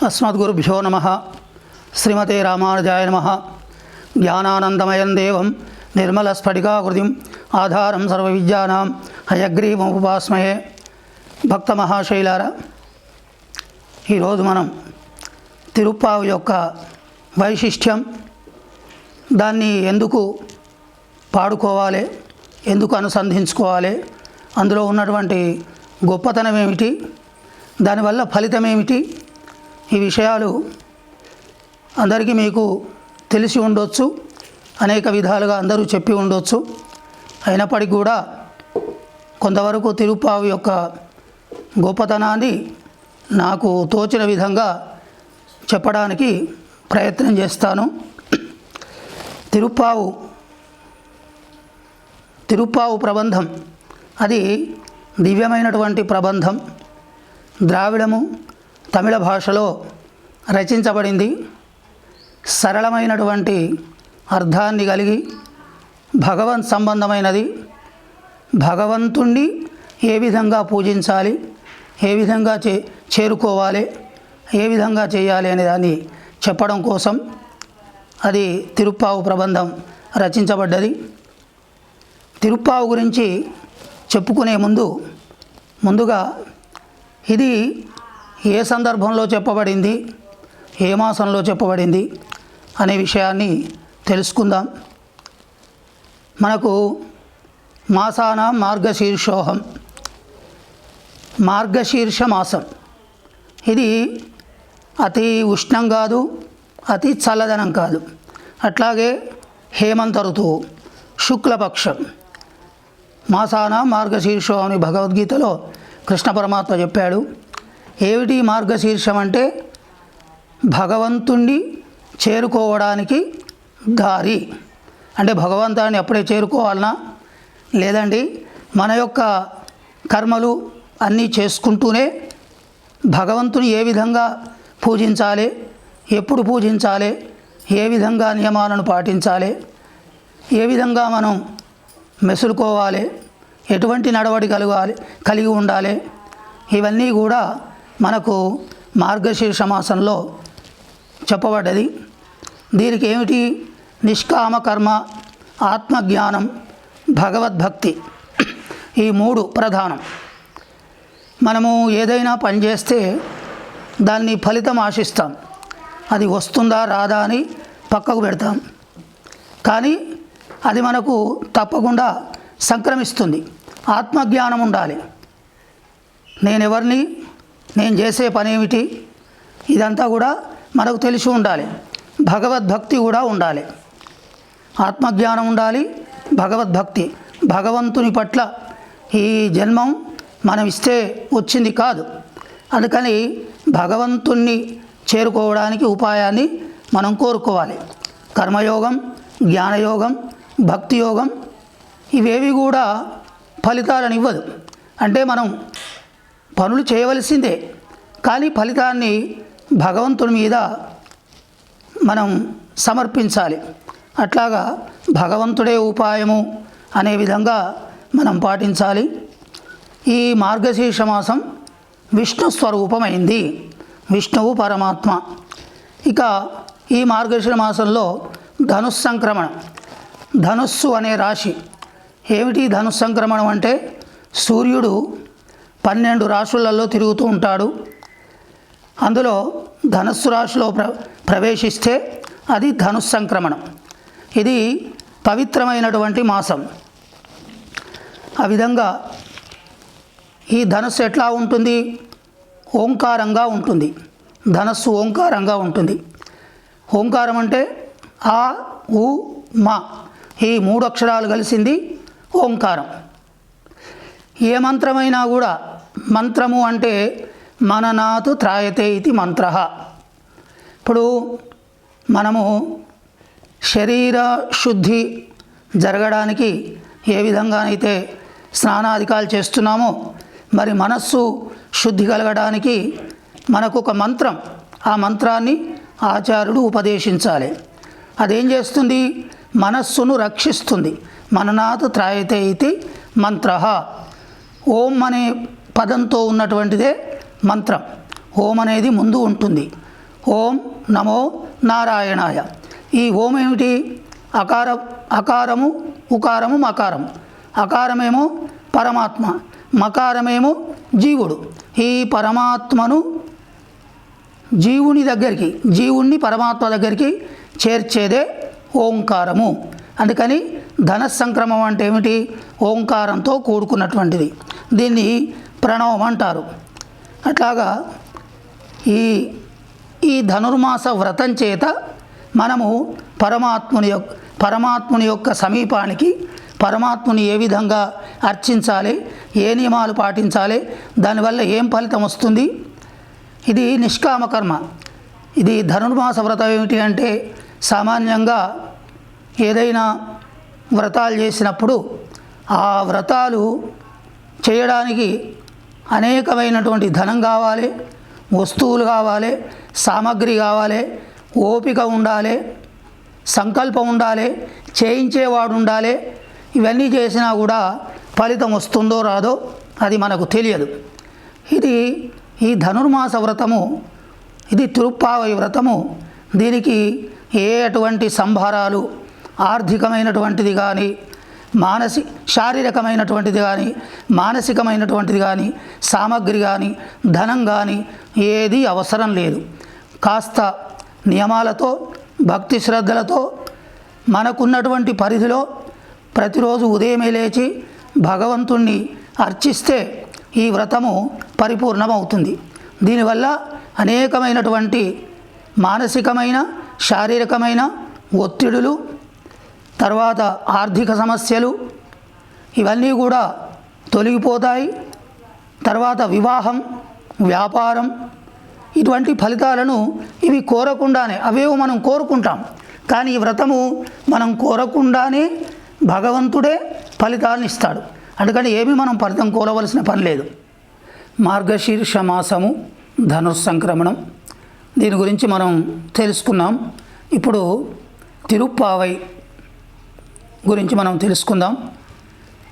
अस्मद्गुरुभ्यो नमः। श्रीमते रामानुजाय नमः। ज्ञानानन्दमयं देवं निर्मलस्फटिकाकृतिम् आधारं सर्वविद्यानां हयग्रीवमुपास्महे। భక్త మహాశైలారా, ఈరోజు మనం తిరుప్పావు యొక్క వైశిష్ట్యం, దాన్ని ఎందుకు పాడుకోవాలి, ఎందుకు అనుసంధించుకోవాలి, అందులో ఉన్నటువంటి గొప్పతనం ఏమిటి, దానివల్ల ఫలితం ఏమిటి, ఈ విషయాలు అందరికీ మీకు తెలిసి ఉండొచ్చు, అనేక విధాలుగా అందరూ చెప్పి ఉండొచ్చు. అయినప్పటికీ కూడా కొంతవరకు తిరుప్పావు యొక్క గొప్పతనాన్ని నాకు తోచిన విధంగా చెప్పడానికి ప్రయత్నం చేస్తాను. తిరుప్పావు ప్రబంధం అది దివ్యమైనటువంటి ప్రబంధం. ద్రావిడము తమిళ భాషలో రచించబడింది. సరళమైనటువంటి అర్థాన్ని కలిగి భగవన్ సంబంధమైనది. భగవంతుణ్ణి ఏ విధంగా పూజించాలి, ఏ విధంగా చేరుకోవాలి, ఏ విధంగా చేయాలి అనే దాన్ని చెప్పడం కోసం అది తిరుప్పావు ప్రబంధం రచించబడ్డది. తిరుప్పావు గురించి చెప్పుకునే ముందుగా ఇది ఏ సందర్భంలో చెప్పబడింది, ఏ మాసంలో చెప్పబడింది అనే విషయాన్ని తెలుసుకుందాం. మనకు మాసానాం మార్గశీర్షోహం, మార్గశీర్ష మాసం. ఇది అతి ఉష్ణం కాదు, అతి చల్లదనం కాదు. అట్లాగే హేమంత ఋతువు, శుక్లపక్షం. మాసానాం మార్గశీర్షో అని భగవద్గీతలో కృష్ణ పరమాత్మ చెప్పాడు. ఏమిటి మార్గశీర్షం అంటే భగవంతుణ్ణి చేరుకోవడానికి దారి. అంటే భగవంతాన్ని అప్పుడే చేరుకోవాలనా? లేదండి, మన యొక్క కర్మలు అన్నీ చేసుకుంటూనే భగవంతుని ఏ విధంగా పూజించాలి, ఎప్పుడు పూజించాలి, ఏ విధంగా నియమాలను పాటించాలి, ఏ విధంగా మనం మెసులుకోవాలి, ఎటువంటి నడవడి కలిగి ఉండాలి, ఇవన్నీ కూడా మనకు మార్గశీర్ష మాసంలో చెప్పబడ్డది. దీనికి ఏమిటి? నిష్కామ కర్మ, ఆత్మజ్ఞానం, భగవద్భక్తి, ఈ మూడు ప్రధానం. మనము ఏదైనా పని చేస్తే దాన్ని ఫలితం ఆశిస్తాం. అది వస్తుందా రాదా అని పక్కకు పెడతాం. కానీ అది మనకు తప్పకుండా సంక్రమిస్తుంది. ఆత్మజ్ఞానం ఉండాలి. నేనెవరిని, నేను చేసే పని ఏమిటి, ఇదంతా కూడా మనకు తెలిసి ఉండాలి. భగవద్భక్తి కూడా ఉండాలి. ఆత్మజ్ఞానం ఉండాలి, భగవద్భక్తి. భగవంతుని పట్ల ఈ జన్మం మనం ఇస్తే వచ్చింది కాదు. అందుకని భగవంతుణ్ణి చేరుకోవడానికి ఉపాయాన్ని మనం కోరుకోవాలి. కర్మయోగం, జ్ఞానయోగం, భక్తి యోగం ఇవేవి కూడా ఫలితాలను ఇవ్వదు. అంటే మనం పనులు చేయవలసిందే, కానీ ఫలితాన్ని భగవంతుని మీద మనం సమర్పించాలి. అట్లాగా భగవంతుడే ఉపాయము అనే విధంగా మనం పాటించాలి. ఈ మార్గశీర్ష మాసం విష్ణు స్వరూపమైంది, విష్ణువు పరమాత్మ. ఇక ఈ మార్గశీర్ష మాసంలో ధనుస్సంక్రమణం, ధనుస్సు అనే రాశి. ఏమిటి ధనుస్సంక్రమణం అంటే? సూర్యుడు 12 రాశులలో తిరుగుతూ ఉంటాడు. అందులో ధనుస్సు రాశిలో ప్రవేశిస్తే అది ధనుస్సంక్రమణం. ఇది పవిత్రమైనటువంటి మాసం. ఆ విధంగా ఈ ధనుస్సు ఎట్లా ఉంటుంది? ఓంకారంగా ఉంటుంది. ధనస్సు ఓంకారంగా ఉంటుంది. ఓంకారం అంటే ఆ, ఉ, మా, ఈ 3 అక్షరాలు కలిసింది ఓంకారం. ఏ మంత్రమైనా కూడా, మంత్రము అంటే మననాతు త్రాయతే ఇది మంత్ర. ఇప్పుడు మనము శరీర శుద్ధి జరగడానికి ఏ విధంగానైతే స్నానాధికాలు చేస్తున్నామో, మరి మనస్సు శుద్ధి కలగడానికి మనకు ఒక మంత్రం, ఆ మంత్రాన్ని ఆచార్యుడు ఉపదేశించాలి. అదేం చేస్తుంది? మనస్సును రక్షిస్తుంది. మననాత్ త్రాయతే ఇది మంత్ర. ఓం అనే పదంతో ఉన్నటువంటిదే మంత్రం. ఓం అనేది ముందు ఉంటుంది. ఓం నమో నారాయణాయ. ఈ ఓం ఏమిటి? అకారము, ఉకారము, మకారం. అకారమేమో పరమాత్మ, మకారమేమో జీవుడు. ఈ పరమాత్మను జీవుణ్ణి పరమాత్మ దగ్గరికి చేర్చేదే ఓంకారము. అందుకని ధనస్సంక్రమం అంటే ఏమిటి? ఓంకారంతో కూడుకున్నటువంటిది. దీన్ని ప్రణవం అంటారు. అట్లాగా ఈ ధనుర్మాస వ్రతం చేత మనము పరమాత్ముని యొక్క సమీపానికి, పరమాత్ముని ఏ విధంగా అర్చించాలి, ఏ నియమాలు పాటించాలి, దానివల్ల ఏం ఫలితం వస్తుంది, ఇది నిష్కామ కర్మ. ఇది ధనుర్మాస వ్రతం ఏమిటి అంటే, సామాన్యంగా ఏదైనా వ్రతాలు చేసినప్పుడు ఆ వ్రతాలు చేయడానికి అనేకమైనటువంటి ధనం కావాలి, వస్తువులు కావాలి, సామగ్రి కావాలి, ఓపిక ఉండాలి, సంకల్పం ఉండాలి, చేయించేవాడు ఉండాలి. ఇవన్నీ చేసినా కూడా ఫలితం వస్తుందో రాదో అది మనకు తెలియదు. ఈ ధనుర్మాస వ్రతము, ఇది తిరుప్పావై వ్రతము. దీనికి అటువంటి సంభారాలు, ఆర్థికమైనటువంటిది కానీ, శారీరకమైనటువంటిది కానీ, మానసికమైనటువంటిది కానీ, సామగ్రి కానీ, ధనం కానీ ఏది అవసరం లేదు. కాస్త నియమాలతో, భక్తి శ్రద్ధలతో మనకున్నటువంటి పరిధిలో ప్రతిరోజు ఉదయమే లేచి భగవంతుణ్ణి అర్చిస్తే ఈ వ్రతము పరిపూర్ణమవుతుంది. దీనివల్ల అనేకమైనటువంటి మానసికమైన, శారీరకమైన ఒత్తిడులు, తర్వాత ఆర్థిక సమస్యలు ఇవన్నీ కూడా తొలగిపోతాయి. తర్వాత వివాహం, వ్యాపారం, ఇటువంటి ఫలితాలను ఇవి కోరకుండానే, అవేవో మనం కోరుకుంటాం, కానీ ఈ వ్రతము మనం కోరకుండానే భగవంతుడే ఫలితాలను ఇస్తాడు. అందుకని ఏమీ మనం ఫలితం కోరవలసిన పని లేదు. మార్గశీర్ష మాసము, ధనుస్సంక్రమణం, దీని గురించి మనం తెలుసుకున్నాం. ఇప్పుడు తిరుప్పావై గురించి మనం తెలుసుకుందాం.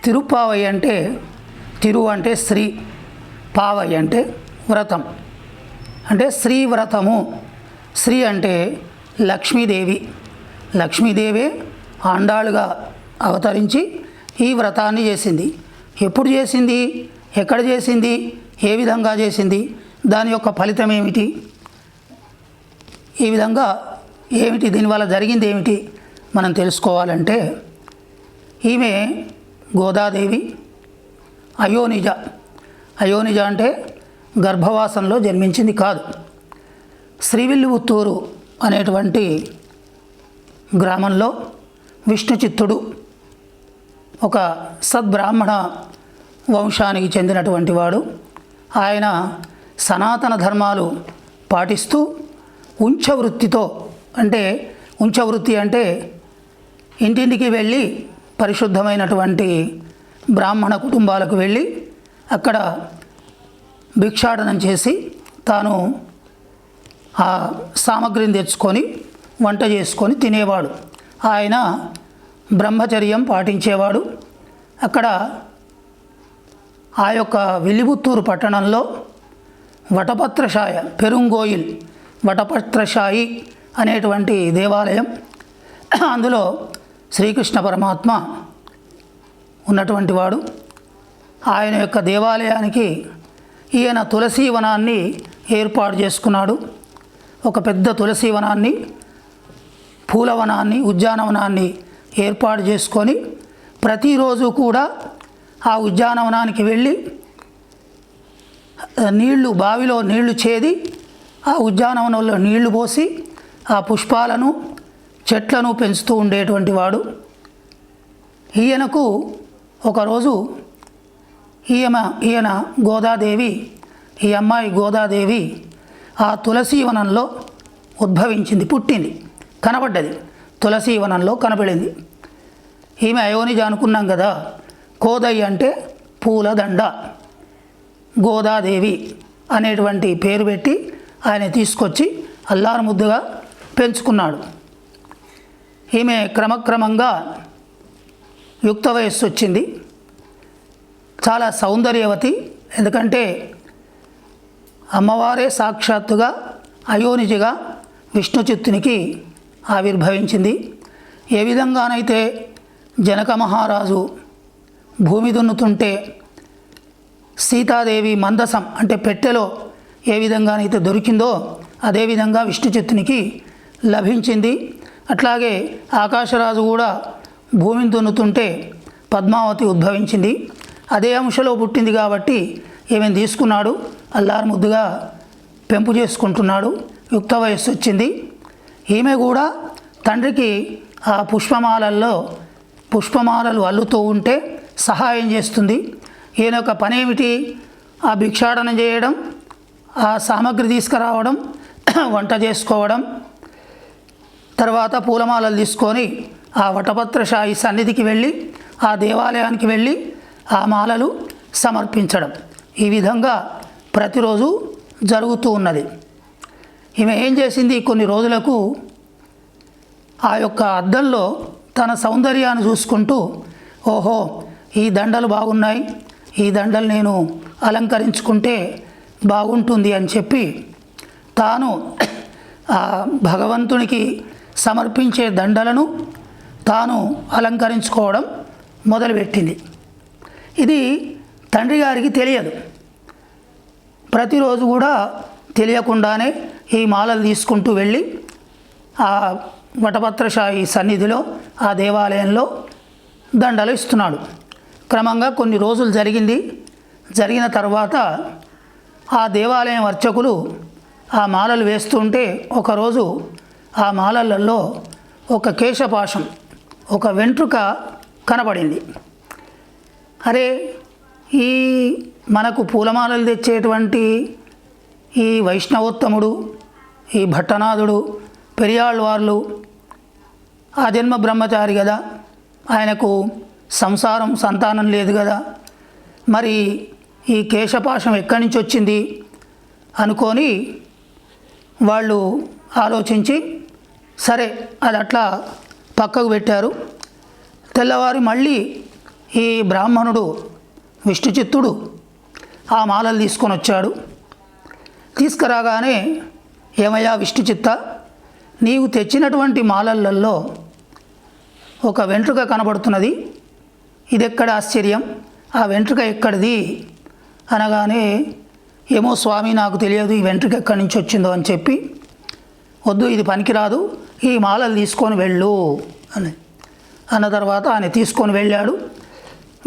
తిరుప్పావై అంటే, తిరు అంటే శ్రీ, పావై అంటే వ్రతం, అంటే శ్రీ వ్రతము. శ్రీ అంటే లక్ష్మీదేవి. లక్ష్మీదేవే ఆండాళ్ళుగా అవతరించి ఈ వ్రతాన్ని చేసింది. ఎప్పుడు చేసింది, ఎక్కడ చేసింది, ఏ విధంగా చేసింది, దాని యొక్క ఫలితం ఏమిటి, ఈ విధంగా ఏమిటి, దీనివల్ల జరిగింది ఏమిటి మనం తెలుసుకోవాలంటే, ఈమె గోదాదేవి అయోనిజ. అయోనిజ అంటే గర్భవాసంలో జన్మించింది కాదు. శ్రీవిల్లిపుత్తూరు అనేటువంటి గ్రామంలో విష్ణుచిత్తుడు ఒక సద్బ్రాహ్మణ వంశానికి చెందినటువంటి వాడు. ఆయన సనాతన ధర్మాలు పాటిస్తూ ఉంచవృత్తితో, అంటే ఉంచవృత్తి అంటే ఇంటింటికి వెళ్ళి పరిశుద్ధమైనటువంటి బ్రాహ్మణ కుటుంబాలకు వెళ్ళి అక్కడ భిక్షాటనం చేసి తాను ఆ సామగ్రిని తెచ్చుకొని వంట చేసుకొని తినేవాడు. ఆయన బ్రహ్మచర్యం పాటించేవాడు. అక్కడ ఆ యొక్క విల్లిపుత్తూరు పట్టణంలో వటపత్రశాయ, పెరుంగోయిల్ వటపత్రశాయి అనేటువంటి దేవాలయం, అందులో శ్రీకృష్ణ పరమాత్మ ఉన్నటువంటి వాడు. ఆయన యొక్క దేవాలయానికి ఈయన తులసీవనాన్ని ఏర్పాటు చేసుకున్నాడు. ఒక పెద్ద తులసీవనాన్ని, పూలవనాన్ని, ఉద్యానవనాన్ని ఏర్పాటు చేసుకొని ప్రతిరోజు కూడా ఆ ఉద్యానవనానికి వెళ్ళి బావిలో నీళ్లు చేది ఆ ఉద్యానవనంలో నీళ్లు పోసి ఆ పుష్పాలను, చెట్లను పెంచుతూ ఉండేటువంటి వాడు. ఈయనకు ఒకరోజు ఈయన గోదాదేవి, ఈ అమ్మాయి గోదాదేవి ఆ తులసీవనంలో ఉద్భవించింది, పుట్టింది, కనబడ్డది, తులసీవనంలో కనబడింది. ఈమె అయోనిజ అనుకున్నాం కదా. కోదై అంటే పూలదండ, గోదాదేవి అనేటువంటి పేరు పెట్టి ఆయన తీసుకొచ్చి అల్లారు ముద్దుగా పెంచుకున్నాడు. ఈమె క్రమక్రమంగా యుక్త వయస్సు వచ్చింది. చాలా సౌందర్యవతి. ఎందుకంటే అమ్మవారే సాక్షాత్తుగా అయోనిజగా విష్ణు చిత్తునికి ఆవిర్భవించింది. ఏ విధంగానైతే జనక మహారాజు భూమి దున్నుతుంటే సీతాదేవి మందసం అంటే పెట్టెలో ఏ విధంగానైతే దొరికిందో అదేవిధంగా విష్ణు చిత్తునికి లభించింది. అట్లాగే ఆకాశరాజు కూడా భూమిని దున్నుతుంటే పద్మావతి ఉద్భవించింది. అదే అంశలో పుట్టింది కాబట్టి ఈమెను తీసుకున్నాడు, అల్లారు ముద్దుగా పెంపు చేసుకుంటున్నాడు. యుక్త వయస్సు వచ్చింది. ఈమె కూడా తండ్రికి ఆ పుష్పమాలలు అల్లుతూ ఉంటే సహాయం చేస్తుంది. ఈయన యొక్క పనేమిటి? ఆ భిక్షాటన చేయడం, ఆ సామగ్రి తీసుకురావడం, వంట చేసుకోవడం, తర్వాత పూలమాలలు తీసుకొని ఆ వటపత్రశాయి సన్నిధికి వెళ్ళి ఆ దేవాలయానికి వెళ్ళి ఆ మాలలు సమర్పించడం. ఈ విధంగా ప్రతిరోజు జరుగుతూ ఉన్నది. ఈమె ఏం చేసింది? కొన్ని రోజులకు ఆ యొక్క అద్దంలో తన సౌందర్యాన్ని చూసుకుంటూ, ఓహో ఈ దండలు బాగున్నాయి, ఈ దండలు నేను అలంకరించుకుంటే బాగుంటుంది అని చెప్పి తాను ఆ భగవంతునికి సమర్పించే దండలను తాను అలంకరించుకోవడం మొదలుపెట్టింది. ఇది తండ్రి గారికి తెలియదు. ప్రతిరోజు కూడా తెలియకుండానే ఈ మాలలు తీసుకుంటూ వెళ్ళి ఆ వటపత్రశాయి సన్నిధిలో ఆ దేవాలయంలో దండలు ఇస్తున్నాడు. క్రమంగా కొన్ని రోజులు జరిగిన తర్వాత ఆ దేవాలయం అర్చకులు ఆ మాలలు వేస్తుంటే ఒకరోజు ఆ మాలలలో ఒక కేశపాశం, ఒక వెంట్రుక కనబడింది. అరే, ఈ మనకు పూలమాలలు తెచ్చేటువంటి ఈ వైష్ణవోత్తముడు, ఈ భట్టనాథుడు, పెరియాళ్ళవార్లు ఆ జన్మ బ్రహ్మచారి కదా, ఆయనకు సంతానం లేదు కదా, మరి ఈ కేశపాశం ఎక్కడి నుంచి వచ్చింది అనుకొని వాళ్ళు ఆలోచించి సరే అది అట్లా పక్కకు పెట్టారు. తెల్లవారి మళ్ళీ ఈ బ్రాహ్మణుడు విష్ణుచిత్తుడు ఆ మాలలు తీసుకొని వచ్చాడు. తీసుకురాగానే, ఏమయ్యా విష్ణుచిత్త, నీవు తెచ్చినటువంటి మాలలలో ఒక వెంట్రుక కనబడుతున్నది, ఇదెక్కడ ఆశ్చర్యం, ఆ వెంట్రుక ఎక్కడిది అనగానే, ఏమో స్వామి నాకు తెలియదు ఈ వెంట్రుక ఎక్కడి నుంచి వచ్చిందో అని చెప్పి, వద్దు ఇది పనికిరాదు, ఈ మాలలు తీసుకొని వెళ్ళు అన్న తర్వాత ఆయన తీసుకొని వెళ్ళాడు.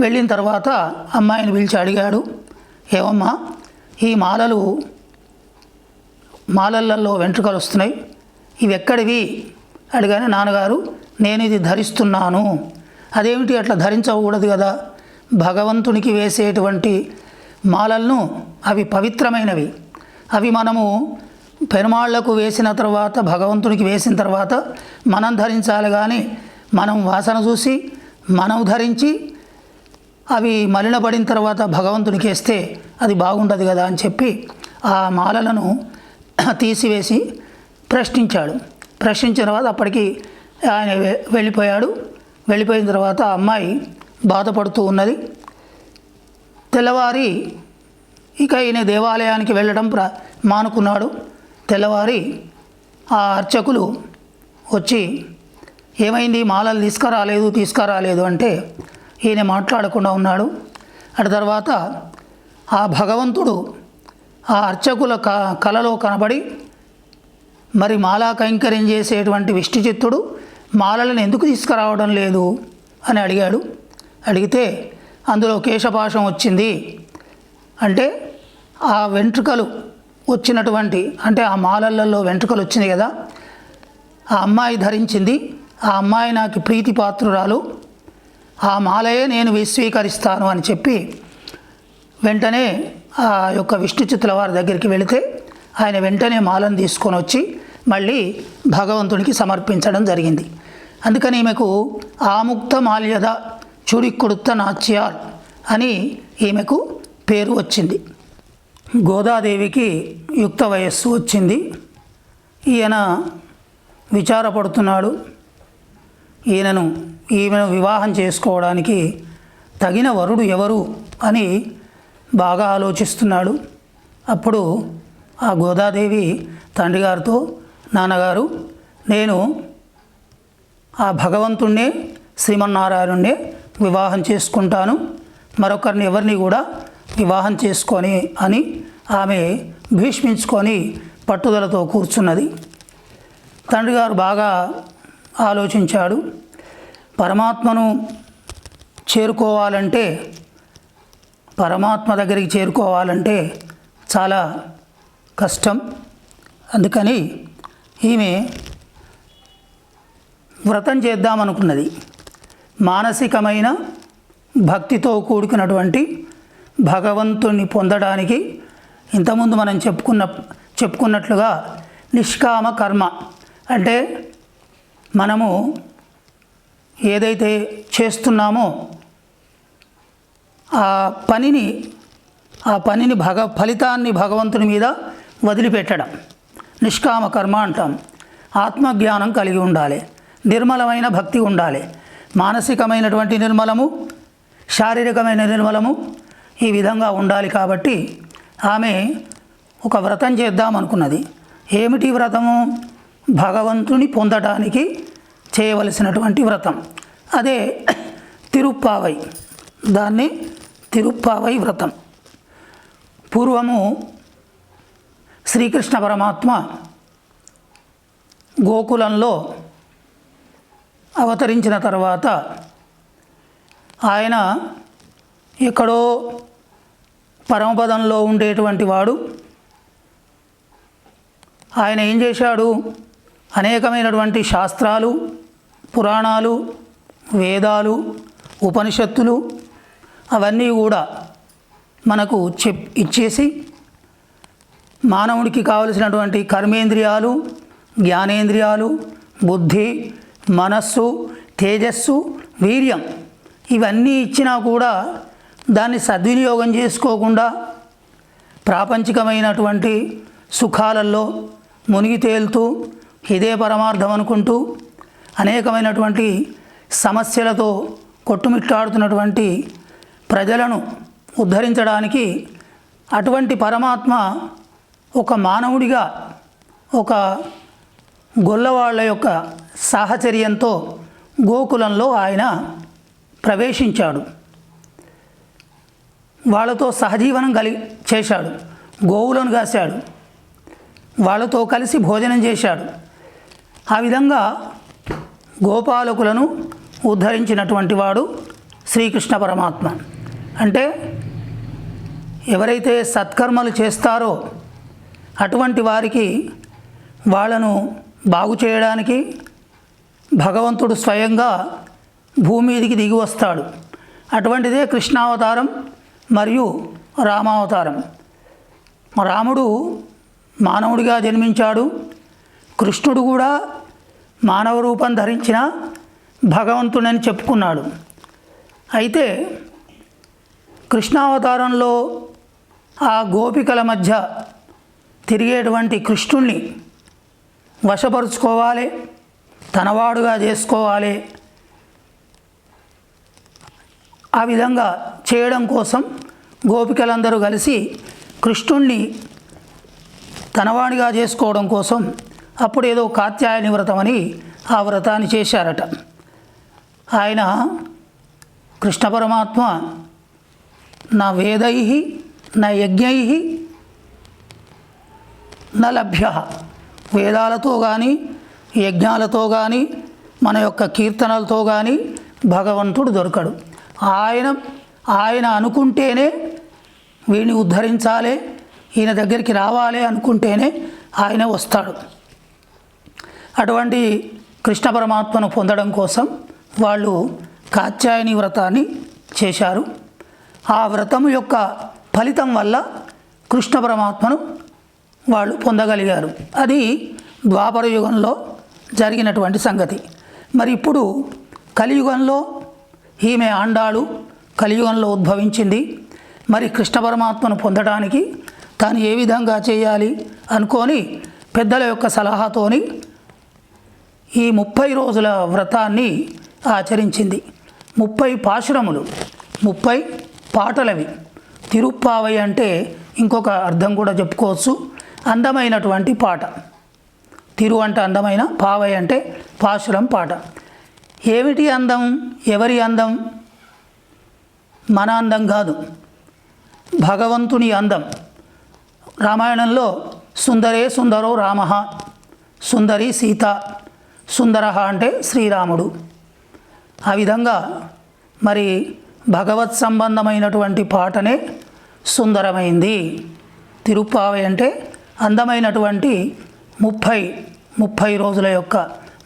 వెళ్ళిన తర్వాత అమ్మాయిని పిలిచి అడిగాడు, ఏమమ్మా ఈ మాలలలో వెంట్రుకలు వస్తున్నాయి, ఇవి ఎక్కడివి అడిగానే, నాన్నగారు నేను ఇది ధరిస్తున్నాను. అదేమిటి అట్లా ధరించకూడదు కదా, భగవంతునికి వేసేటువంటి మాలలను అవి పవిత్రమైనవి, అవి మనము పెరుమాళ్లకు వేసిన తర్వాత భగవంతునికి వేసిన తర్వాత మనం ధరించాలి, కానీ మనం వాసన చూసి మనం ధరించి అవి మలినపడిన తర్వాత భగవంతునికి వేస్తే అది బాగుండదు కదా అని చెప్పి ఆ మాలలను తీసివేసి ప్రశ్నించాడు. ప్రశ్నించిన తర్వాత అప్పటికి ఆయన వెళ్ళిపోయాడు. వెళ్ళిపోయిన తర్వాత ఆ అమ్మాయి బాధపడుతూ ఉన్నది. తెల్లవారి ఇక ఈయన దేవాలయానికి వెళ్ళడం మానుకున్నాడు. తెల్లవారి ఆ అర్చకులు వచ్చి, ఏమైంది మాలలు తీసుకురాలేదు అంటే ఈయన మాట్లాడకుండా ఉన్నాడు. అటు తర్వాత ఆ భగవంతుడు ఆ అర్చకుల కలలో కనబడి, మరి మాలా కైంకర్యం చేసేటువంటి విష్ణుచిత్తుడు మాలలను ఎందుకు తీసుకురావడం లేదు అని అడిగాడు. అడిగితే అందులో కేశపాశం వచ్చింది అంటే ఆ వెంట్రుకలు వచ్చినటువంటి, అంటే ఆ మాలలలో వెంట్రుకలు వచ్చినాయి కదా, ఆ అమ్మాయి ధరించింది, ఆ అమ్మాయి నాకు ప్రీతిపాత్రురాలు, ఆ మాలయే నేను స్వీకరిస్తాను అని చెప్పి వెంటనే ఆ యొక్క విష్ణుచిత్తుల వారి దగ్గరికి వెళితే ఆయన వెంటనే మాలను తీసుకొని వచ్చి మళ్ళీ భగవంతునికి సమర్పించడం జరిగింది. అందుకని ఈమెకు ఆముక్త మాల్యద చుడిక్కుడుత్త నాచ్యార్ అని ఈమెకు పేరు వచ్చింది. గోదాదేవికి యుక్త వయస్సు వచ్చింది. ఈయన విచారపడుతున్నాడు. ఈమెను వివాహం చేసుకోవడానికి తగిన వరుడు ఎవరు అని బాగా ఆలోచిస్తున్నాడు. అప్పుడు ఆ గోదాదేవి తండ్రి గారితో, నాన్నగారు నేను ఆ భగవంతుణ్ణే శ్రీమన్నారాయణుణ్ణే వివాహం చేసుకుంటాను, మరొకరిని ఎవరిని కూడా వివాహం చేసుకొని అని ఆమె భీష్మించుకొని పట్టుదలతో కూర్చున్నది. తండ్రి గారు బాగా ఆలోచించాడు. పరమాత్మను చేరుకోవాలంటే, పరమాత్మ దగ్గరికి చేరుకోవాలంటే చాలా కష్టం. అందుకని ఈమె వ్రతం చేద్దామనుకున్నది. మానసికమైన భక్తితో కూడుకున్నటువంటి భగవంతుణ్ణి పొందడానికి ఇంతకుముందు మనం చెప్పుకున్నట్లుగా నిష్కామ కర్మ అంటే మనము ఏదైతే చేస్తున్నామో ఆ పనిని ఫలితాన్ని భగవంతుని మీద వదిలిపెట్టడం నిష్కామ కర్మ అంటాం. ఆత్మజ్ఞానం కలిగి ఉండాలి, నిర్మలమైన భక్తి ఉండాలి. మానసికమైనటువంటి నిర్మలము, శారీరకమైన నిర్మలము ఈ విధంగా ఉండాలి. కాబట్టి ఆమె ఒక వ్రతం చేద్దామనుకున్నది. ఏమిటి వ్రతము? భగవంతుని పొందడానికి చేయవలసినటువంటి వ్రతం. అదే తిరుప్పావై. దాన్ని తిరుప్పావై వ్రతం. పూర్వము శ్రీకృష్ణ పరమాత్మ గోకులంలో అవతరించిన తర్వాత ఆయన ఎక్కడో పరమపదంలో ఉండేటువంటి వాడు. ఆయన ఏం చేశాడు? అనేకమైనటువంటి శాస్త్రాలు, పురాణాలు, వేదాలు, ఉపనిషత్తులు అవన్నీ కూడా మనకు ఇచ్చేసి మానవుడికి కావలసినటువంటి కర్మేంద్రియాలు, జ్ఞానేంద్రియాలు, బుద్ధి, మనస్సు, తేజస్సు, వీర్యం ఇవన్నీ ఇచ్చినా కూడా దాన్ని సద్వినియోగం చేసుకోకుండా ప్రాపంచికమైనటువంటి సుఖాలలో మునిగి తేలుతూ ఇదే పరమార్థం అనుకుంటూ అనేకమైనటువంటి సమస్యలతో కొట్టుమిట్టాడుతున్నటువంటి ప్రజలను ఉద్ధరించడానికి అటువంటి పరమాత్మ ఒక మానవుడిగా ఒక గొల్లవాళ్ల యొక్క సాహచర్యంతో గోకులంలో ఆయన ప్రవేశించాడు. వాళ్ళతో సహజీవనం చేశాడు. గోవులను కాశాడు, వాళ్ళతో కలిసి భోజనం చేశాడు. ఆ విధంగా గోపాలకులను ఉద్ధరించినటువంటి వాడు శ్రీకృష్ణ పరమాత్మ. అంటే ఎవరైతే సత్కర్మలు చేస్తారో అటువంటి వారికి వాళ్ళను బాగు చేయడానికి భగవంతుడు స్వయంగా భూమి మీదికి దిగి వస్తాడు. అటువంటిదే కృష్ణావతారం మరియు రామావతారం. రాముడు మానవుడిగా జన్మించాడు. కృష్ణుడు కూడా మానవ రూపం ధరించిన భగవంతుడని చెప్పుకున్నాడు. అయితే కృష్ణావతారంలో ఆ గోపికల మధ్య తిరిగేటువంటి కృష్ణుణ్ణి వశపరుచుకోవాలి, తనవాడుగా చేసుకోవాలి. ఆ విధంగా చేయడం కోసం గోపికలందరూ కలిసి కృష్ణుణ్ణి తనవాడిగా చేసుకోవడం కోసం అప్పుడు ఏదో కాత్యాయని వ్రతం అని ఆ వ్రతాన్ని చేశారట. ఆయన కృష్ణ పరమాత్మ నా వేదై నా యజ్ఞై నా లభ్య, వేదాలతో కానీ యజ్ఞాలతో కానీ మన యొక్క కీర్తనలతో కానీ భగవంతుడు దొరకడు. ఆయన అనుకుంటేనే వీడిని ఉద్ధరించాలి, ఈయన దగ్గరికి రావాలి అనుకుంటేనే ఆయన వస్తాడు. అటువంటి కృష్ణ పరమాత్మను పొందడం కోసం వాళ్ళు కాత్యాయని వ్రతాన్ని చేశారు. ఆ వ్రతము యొక్క ఫలితం వల్ల కృష్ణ పరమాత్మను వాళ్ళు పొందగలిగారు. అది ద్వాపర యుగంలో జరిగినటువంటి సంగతి. మరి ఇప్పుడు కలియుగంలో ఈమె ఆండాళు కలియుగంలో ఉద్భవించింది. మరి కృష్ణ పరమాత్మను పొందడానికి తాను ఏ విధంగా చేయాలి అనుకొని పెద్దల యొక్క సలహాతోని ఈ 30 రోజుల వ్రతాన్ని ఆచరించింది. 30 పాశురములు, 30 పాటలవి. తిరుప్పావై అంటే ఇంకొక అర్థం కూడా చెప్పుకోవచ్చు. అందమైనటువంటి పాట. తిరు అంటే అందమైన, పావై అంటే పాశురం పాట. ఏమిటి అందం? ఎవరి అందం? మన అందం కాదు, భగవంతుని అందం. రామాయణంలో సుందరే సుందరో రామ, సుందరి సీత, సుందర అంటే శ్రీరాముడు. ఆ విధంగా మరి భగవత్ సంబంధమైనటువంటి పాటనే సుందరమైంది. తిరుప్పావై అంటే అందమైనటువంటి 30 రోజుల యొక్క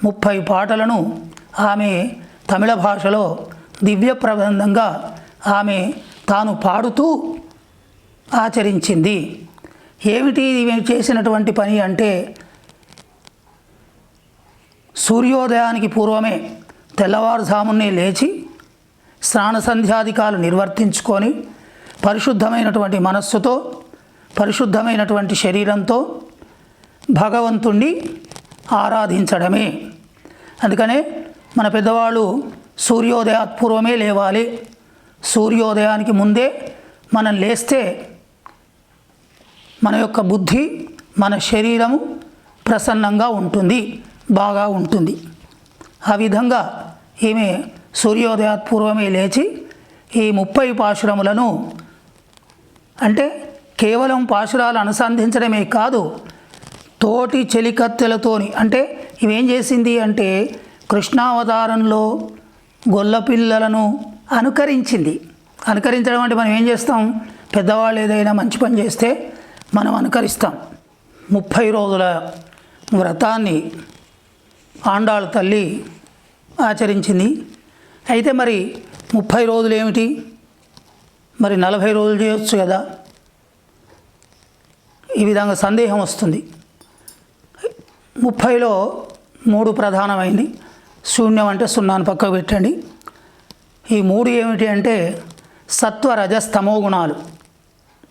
30 పాటలను ఆమె తమిళ భాషలో దివ్య ప్రబంధంగా ఆమె తాను పాడుతూ ఆచరించింది. ఏమిటి చేసినటువంటి పని అంటే, సూర్యోదయానికి పూర్వమే తెల్లవారుజామునే లేచి స్నాన సంధ్యాధికాలు నిర్వర్తించుకొని పరిశుద్ధమైనటువంటి మనస్సుతో, పరిశుద్ధమైనటువంటి శరీరంతో భగవంతుణ్ణి ఆరాధించడమే. అందుకనే మన పెద్దవాళ్ళు సూర్యోదయాత్పూర్వమే లేవాలి, సూర్యోదయానికి ముందే మనం లేస్తే మన యొక్క బుద్ధి, మన శరీరము ప్రసన్నంగా ఉంటుంది, బాగా ఉంటుంది. ఆ విధంగా ఈమె సూర్యోదయాత్పూర్వమే లేచి ఈ 30 పాశురములను, అంటే కేవలం పాశురాలు అనుసంధించడమే కాదు, తోటి చెలికత్తెలతోని, అంటే ఇవేం చేసింది అంటే కృష్ణావతారంలో గొల్లపిల్లలను అనుకరించింది. అనుకరించడం అంటే మనం ఏం చేస్తాం? పెద్దవాళ్ళు ఏదైనా మంచి పని చేస్తే మనం అనుకరిస్తాం. 30 రోజుల వ్రతాన్ని ఆండాళ్ళ తల్లి ఆచరించింది. అయితే మరి 30 రోజులు ఏమిటి? మరి 40 రోజులు చేయొచ్చు కదా? ఈ విధంగా సందేహం వస్తుంది. 30లో 3 ప్రధానమైంది. శూన్యం అంటే 0ని పక్కకు పెట్టండి. ఈ 3 ఏమిటి అంటే సత్వ రజస్తమో గుణాలు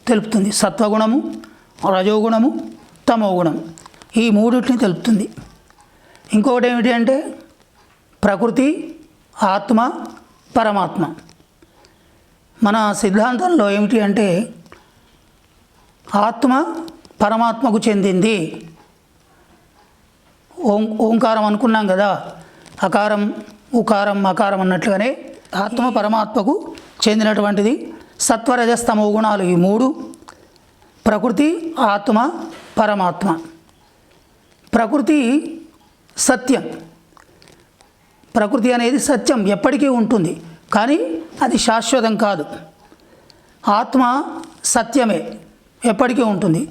తెలుపుతుంది. సత్వగుణము, రజోగుణము, తమోగుణం, ఈ 3టిని తెలుపుతుంది. ఇంకొకటి ఏమిటి అంటే ప్రకృతి, ఆత్మ, పరమాత్మ. మన సిద్ధాంతంలో ఏమిటి అంటే ఆత్మ పరమాత్మకు చెందింది. ఓంకారం అనుకున్నాం కదా, అకారం, ఉకారం, అకారం అన్నట్లుగానే ఆత్మ పరమాత్మకు చెందినటువంటిది. సత్వరజస్తమో గుణాలు ఈ 3, ప్రకృతి, ఆత్మ, పరమాత్మ. ప్రకృతి సత్యం, ప్రకృతి అనేది సత్యం, ఎప్పటికీ ఉంటుంది, కానీ అది శాశ్వతం కాదు. ఆత్మ సత్యమే, ఎప్పటికీ ఉంటుంది.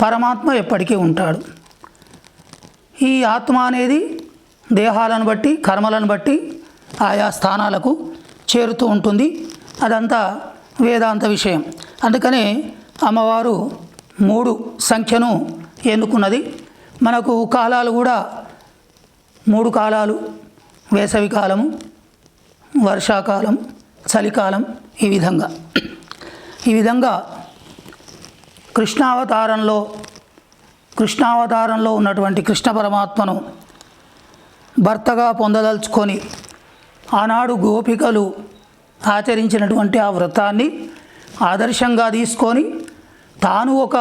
పరమాత్మ ఎప్పటికీ ఉంటాడు. ఈ ఆత్మ అనేది దేహాలను బట్టి, కర్మలను బట్టి ఆయా స్థానాలకు చేరుతూ ఉంటుంది. అదంతా వేదాంత విషయం. అందుకనే అమ్మవారు 3 సంఖ్యను ఎన్నుకున్నది. మనకు కాలాలు కూడా 3 కాలాలు: వేసవి కాలము, వర్షాకాలం, చలికాలం. ఈ విధంగా కృష్ణావతారంలో ఉన్నటువంటి కృష్ణ పరమాత్మను భర్తగా పొందదలుచుకొని ఆనాడు గోపికలు ఆచరించినటువంటి ఆ వ్రతాన్ని ఆదర్శంగా తీసుకొని తాను ఒక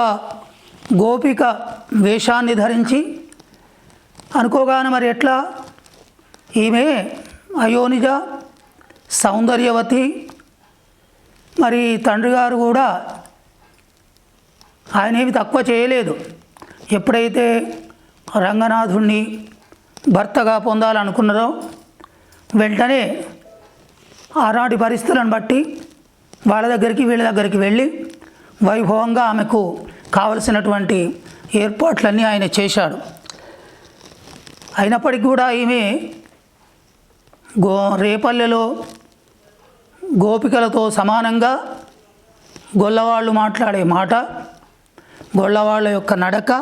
గోపిక వేషాన్ని ధరించి, అనుకోగానే మరి ఎట్లా, ఈమె అయోనిజ, సౌందర్యవతి, మరి తండ్రి గారు కూడా ఆయన ఏమి తక్కువ చేయలేదు. ఎప్పుడైతే రంగనాథుణ్ణి భర్తగా పొందాలనుకున్నారో వెంటనే ఆనాటి పరిస్థితులను బట్టి వాళ్ళ దగ్గరికి వీళ్ళ దగ్గరికి వెళ్ళి వైభవంగా ఆమెకు కావలసినటువంటి ఏర్పాట్లన్నీ ఆయన చేశాడు. అయినప్పటికీ కూడా ఈమె రేపల్లెలో గోపికలతో సమానంగా గొల్లవాళ్ళు మాట్లాడే మాట, గొల్లవాళ్ళ యొక్క నడక,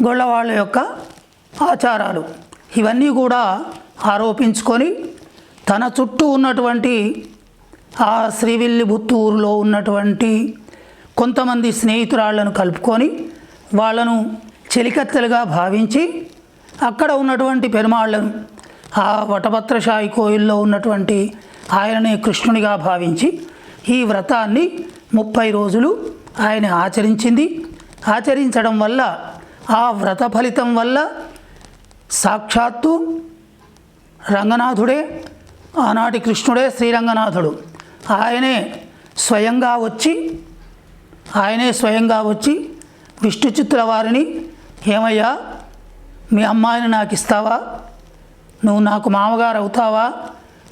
గొల్లవాళ్ళ యొక్క ఆచారాలు, ఇవన్నీ కూడా ఆరోపించుకొని తన చుట్టూ ఉన్నటువంటి ఆ శ్రీవిల్లిపుత్తూరులో ఉన్నటువంటి కొంతమంది స్నేహితురాళ్లను కలుపుకొని వాళ్ళను చెలికత్తెలుగా భావించి అక్కడ ఉన్నటువంటి పెరుమాళ్లను, ఆ వటభద్రశాయి కోయిల్లో ఉన్నటువంటి ఆయననే కృష్ణునిగా భావించి ఈ వ్రతాన్ని 30 రోజులు ఆయన ఆచరించింది. ఆచరించడం వల్ల ఆ వ్రత ఫలితం వల్ల సాక్షాత్తు రంగనాథుడే, ఆనాటి కృష్ణుడే శ్రీరంగనాథుడు, ఆయనే స్వయంగా వచ్చి విష్ణుచిత్తుల వారిని, ఏమయ్యా మీ అమ్మాయిని నాకు ఇస్తావా, నువ్వు నాకు మామగారు అవుతావా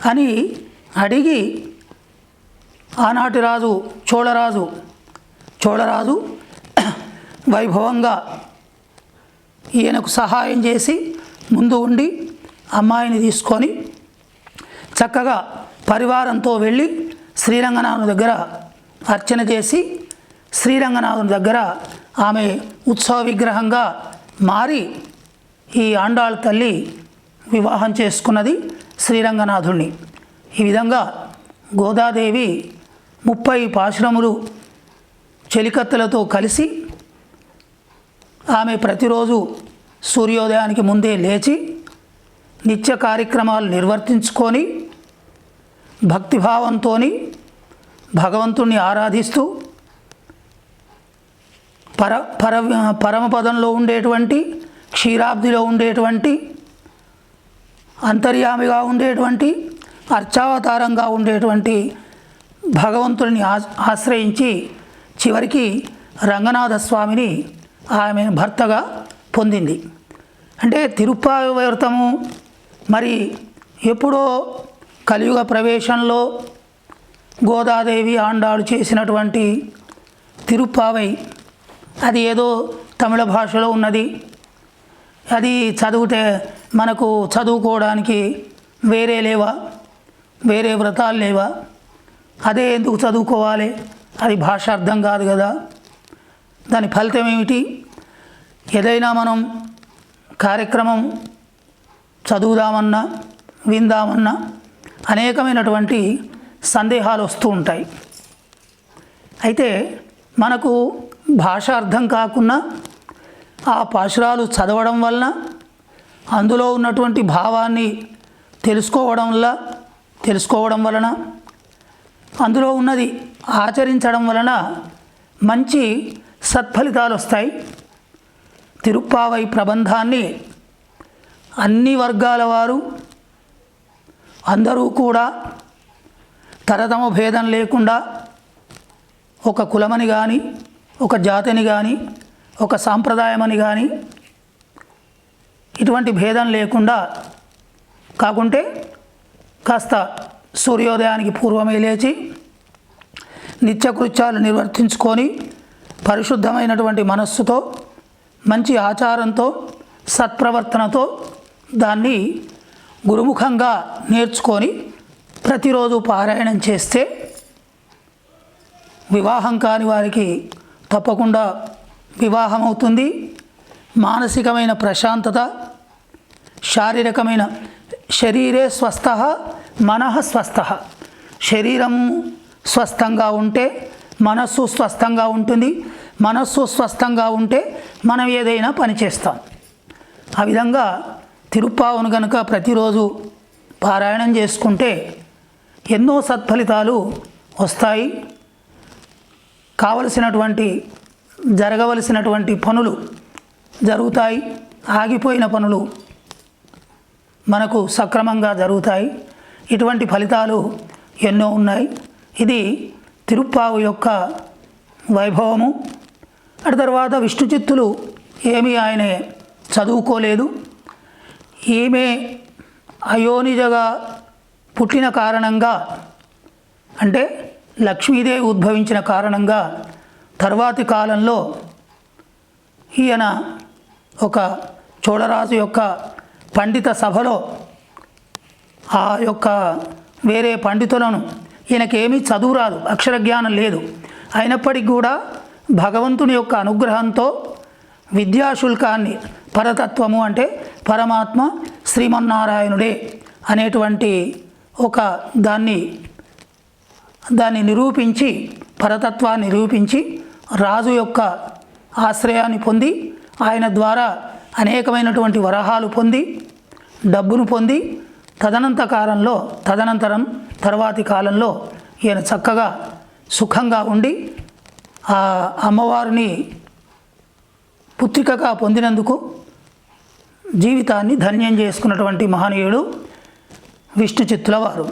అని అడిగి ఆనాటి రాజు చోళరాజు వైభవంగా ఈయనకు సహాయం చేసి ముందు ఉండి అమ్మాయిని తీసుకొని చక్కగా పరివారంతో వెళ్ళి శ్రీరంగనాథుని దగ్గర అర్చన చేసి శ్రీరంగనాథుని దగ్గర ఆమె ఉత్సవ విగ్రహంగా మారి ఈ ఆండాళ్ తల్లి వివాహం చేసుకున్నది శ్రీరంగనాథుణ్ణి. ఈ విధంగా గోదాదేవి 30 పాశురములు చెలికత్తెలతో కలిసి ఆమె ప్రతిరోజు సూర్యోదయానికి ముందే లేచి నిత్య కార్యక్రమాలు నిర్వర్తించుకొని భక్తిభావంతో భగవంతుణ్ణి ఆరాధిస్తూ పరమపదంలో ఉండేటువంటి, క్షీరాబ్దిలో ఉండేటువంటి, అంతర్యామిగా ఉండేటువంటి, అర్చావతారంగా ఉండేటువంటి భగవంతుడిని ఆశ్రయించి చివరికి రంగనాథ స్వామిని ఆమె భర్తగా పొందింది. అంటే తిరుప్పావై వ్రతము మరి ఎప్పుడో కలియుగ ప్రవేశంలో గోదాదేవి ఆండాళ్ళు చేసినటువంటి తిరుప్పావై, అది ఏదో తమిళ భాషలో ఉన్నది, అది చదివితే మనకు చదువుకోవడానికి వేరే వ్రతాలు లేవా, అదే ఎందుకు చదువుకోవాలి, అది భాష అర్థం కాదు కదా, దాని ఫలితం ఏమిటి? ఏదైనా మనం కార్యక్రమం చదువుదామన్నా విందామన్నా అనేకమైనటువంటి సందేహాలు వస్తూ ఉంటాయి. అయితే మనకు భాష అర్థం కాకున్నా ఆ పాశురాలు చదవడం వలన, అందులో ఉన్నటువంటి భావాన్ని తెలుసుకోవడం వలన, అందులో ఉన్నది ఆచరించడం వలన మంచి సత్ఫలితాలు వస్తాయి. తిరుప్పావై ప్రబంధాన్ని అన్ని వర్గాల వారు అందరూ కూడా తరతమ భేదం లేకుండా, ఒక కులమని కానీ, ఒక జాతిని కానీ, ఒక సాంప్రదాయమని కానీ, ఇటువంటి భేదం లేకుండా కాకుంటే కాస్త సూర్యోదయానికి పూర్వమే లేచి నిత్యకృత్యాలు నిర్వర్తించుకొని పరిశుద్ధమైనటువంటి మనస్సుతో, మంచి ఆచారంతో, సత్ప్రవర్తనతో దాన్ని గురుముఖంగా నేర్చుకొని ప్రతిరోజు పారాయణం చేస్తే వివాహం కాని వారికి తప్పకుండా వివాహం అవుతుంది. మానసికమైన ప్రశాంతత, శారీరకమైన శరీరే స్వస్థ మనః స్వస్థ, శరీరం స్వస్థంగా ఉంటే మనస్సు స్వస్థంగా ఉంటుంది, మనస్సు స్వస్థంగా ఉంటే మనం ఏదైనా పని చేస్తాం. ఆ విధంగా తిరుప్పావను కనుక ప్రతిరోజు పారాయణం చేసుకుంటే ఎన్నో సత్ఫలితాలు వస్తాయి. జరగవలసినటువంటి పనులు జరుగుతాయి, ఆగిపోయిన పనులు మనకు సక్రమంగా జరుగుతాయి. ఇటువంటి ఫలితాలు ఎన్నో ఉన్నాయి. ఇది తిరుప్పావు యొక్క వైభవము. అటు తర్వాత విష్ణుచిత్తులు ఏమీ ఆయన చదువుకోలేదు. ఈమె అయోనిజగా పుట్టిన కారణంగా, అంటే లక్ష్మీదేవి ఉద్భవించిన కారణంగా తర్వాతి కాలంలో ఈయన ఒక చోళరాజు యొక్క పండిత సభలో ఆ యొక్క వేరే పండితులను, ఈయనకేమీ చదువు రాదు, అక్షరజ్ఞానం లేదు, అయినప్పటికీ కూడా భగవంతుని యొక్క అనుగ్రహంతో విద్యాశుల్కాన్ని, పరతత్వము అంటే పరమాత్మ శ్రీమన్నారాయణుడే అనేటువంటి ఒక దాన్ని నిరూపించి, పరతత్వాన్ని నిరూపించి రాజు యొక్క ఆశ్రయాన్ని పొంది, ఆయన ద్వారా అనేకమైనటువంటి వరహాలు పొంది, డబ్బును పొంది, తదనంతరం తర్వాతి కాలంలో ఈయన చక్కగా సుఖంగా ఉండి ఆ అమ్మవారిని పుత్రికగా పొందినందుకు జీవితాన్ని ధన్యం చేసుకున్నటువంటి మహనీయుడు విష్ణు చిత్తుల వారు.